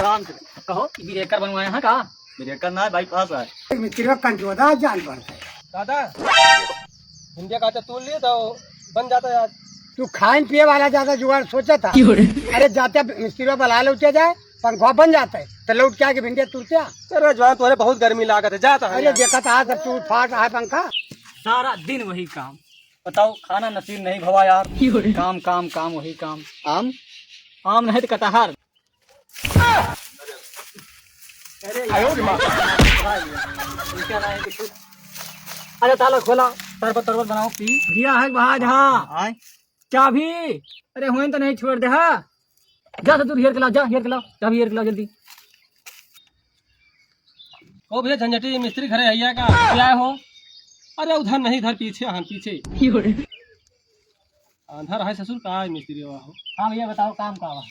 आराम से कहो ब्रेकर बनवाए हैं का? ब्रेकर ना बाईपास है मिस्त्री कंजोदा जान पड़ता है। दादा इंडिया का तोड़ लिए तो बन जाता यार। तू खान पिए वाला ज्यादा जुगाड़ सोचा था। अरे जाते मिस्त्री बला लौटे जाए पंखा बन जाता है तो लौट के आके भिंडिया तुरते। सर जवान तुम्हारे बहुत गर्मी लागत है जाता है। अरे देखा था सब टूट फाट है पंखा। सारा दिन वही काम, बताओ खाना नसीब नहीं भवा यार। काम काम काम वही काम। आम आम नहीं तो कटहर। अरे ताला खोला, तरबत तरबत बनाओ पी दिया है बहाज। हाँ चाबी, अरे हुए तो नहीं छोड़ दे। हाँ जा तो तू हेयर के लाओ, जा हेयर के लाओ, चाबी हेयर के लाओ जल्दी। ओ भैया झंझटी मिस्त्री घरे आइया का क्या हो? अरे उधर नहीं इधर पीछे हाँ पीछे अंधर है ससुर का मिस्त्री हो। हाँ भैया बताओ काम का हुआ?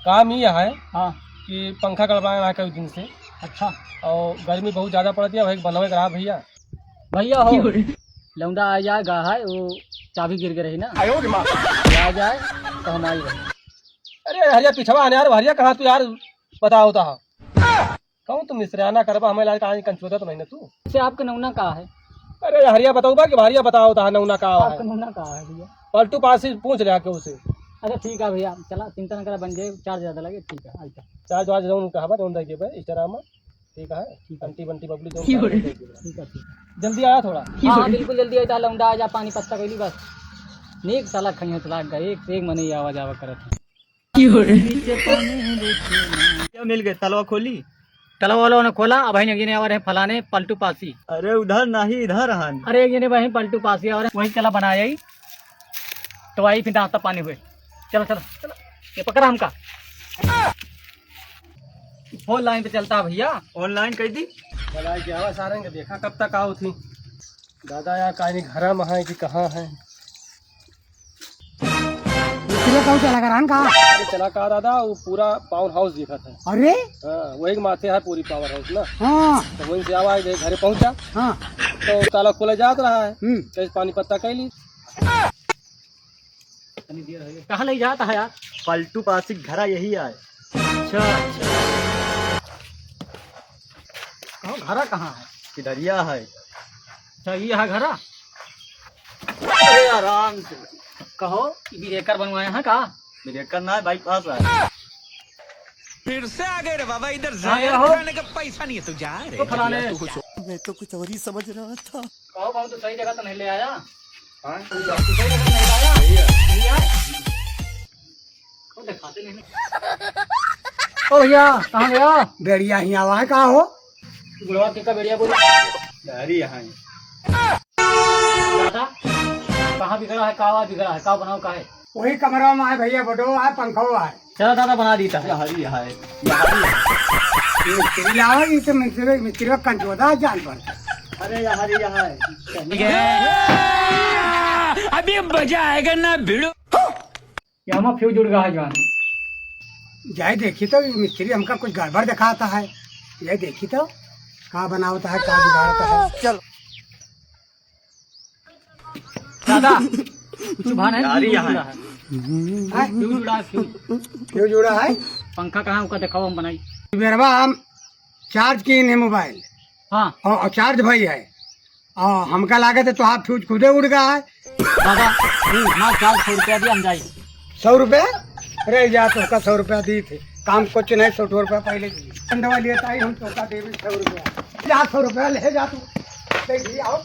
काम ये है हाँ कि पंखा गड़बड़ाया है कई दिन से। अच्छा और गर्मी बहुत ज्यादा पड़ती है भाई बनवे करा भैया। भैया हो लौंडा आ जाएगा है वो चाबी गिर गई रही ना, आ जाए तो हम आई रहे। अरे हरिया पिछवा आने यार हरिया कहाँ तू यार बताओ तो कहूँ तुम मिस्त्रियाना करबा हमें लाल कहाँ कंचोदा तो नहीं ना तू। इससे आपका नमूना कहाँ है? अरे हरिया बताओ बा कि हरिया बताओ तो नौना का है। आपका नमूना कहाँ है भैया? पलटू पास से पूछ लिया के उसे। अच्छा ठीक है भैया, चला चिंता न करा, बन जाए, चार्ज ज़्यादा लगे। ठीक है अच्छा चार्ज वार्ज जौन कहा जौन देखिए भाई इस तरह में ठीक है। अंटी बंटी बबली जौन ठीक है जल्दी आया थोड़ा। हाँ बिल्कुल जल्दी आता लौंडा आ जा, पानी पत्ता कैली बस नीक साला खइयो चला गए एक मने आवाज आवा करत है। मिल गए तलवा खोली। तलाव वालों ने खोला। अब भाई ने और फलाने पलटू पासी। अरे उधर नहीं इधर हन। अरे ये वही पलटू पासी और वही चला बनाया ही तो आई फिर नाश्ता पानी हुए। चलो चलो चलो ये पकड़ा हमका फोन लाइन पे चलता है भैया। ऑनलाइन कर दी। बोला कि आवाज आ रहे हैं देखा कब तक आओ थी। दादा यार कहीं घर में है कि कहाँ है? कौन चला कर कहा? अरे चला कहा दादा वो पूरा पावर हाउस देखा था। अरे हाँ वही माथे है पूरी पावर हाउस ना। हाँ तो वहीं से आवाज घर पहुंचा हाँ तो ताला खोला जात रहा है। कैसे पानी पत्ता कैली कहाँ ले जाता है यार? पलटू पासी घरा यही आए। अच्छा अच्छा कहो घरा कहाँ है? किधरिया है। अच्छा ये है घरा। अरे आराम से कहो ब्रेकर बनवाए हैं का? ब्रेकर ना बाईपास है। फिर से आ गए रे बाबा इधर जाने का पैसा नहीं है तो जा रे। तो फलाने मैं तो कुछ और ही समझ रहा था। कहो बहुत तो सही जगह तो नहीं ले आया। हाँ? सही जगह तो नहीं लाया। नहीं आया? कौन दिखाते नहीं। ओ भैया कहाँ गया? बेड़िया ही आवा है कहा हो? गुड़वा के का बेड़िया बोला डरी यहाँ है। दादा कहाँ बिगड़ा है? कावा बिगड़ा है? का बनाओ का है? वही कमरा में है भैया, बटो है पंखो है। चलो दादा बना दीता है। हरी है। मिस्त्री लावा तो मिस्त्री कंजोदा जान पड़ता है। अरे हरी है। अभी मजा आएगा ना भिड़ो। यहाँ में फ्यूज उड़ गया है जवान। जाए देखी तो मिस्त्री हमका कुछ गड़बड़ दिखाता है। ये देखी तो कहाँ बनाता है कहाँ बिगाड़ता है। चल दादा कुछ भान है? हरी यहाँ है। फ्यूज उड़ा है फ्यूज। क्यों जुड़ा है? पंखा कहाँ उसका दिखाओ हम बनाई। मेरा हम चार्ज किए है मोबाइल हाँ और चार्ज भाई है और हमका लागत है तो आप फ्यूज खुदे उड़ गया है। दादा हमारे 400 रुपया दिया हम जाए। 100 रुपया रह जा तो का 100 रुपया दी थे काम कुछ नहीं। 100 रुपया पहले दवा लेता ही हम तो का दे 100 रुपया जा 100 रुपया ले जा तू। देखिए आओ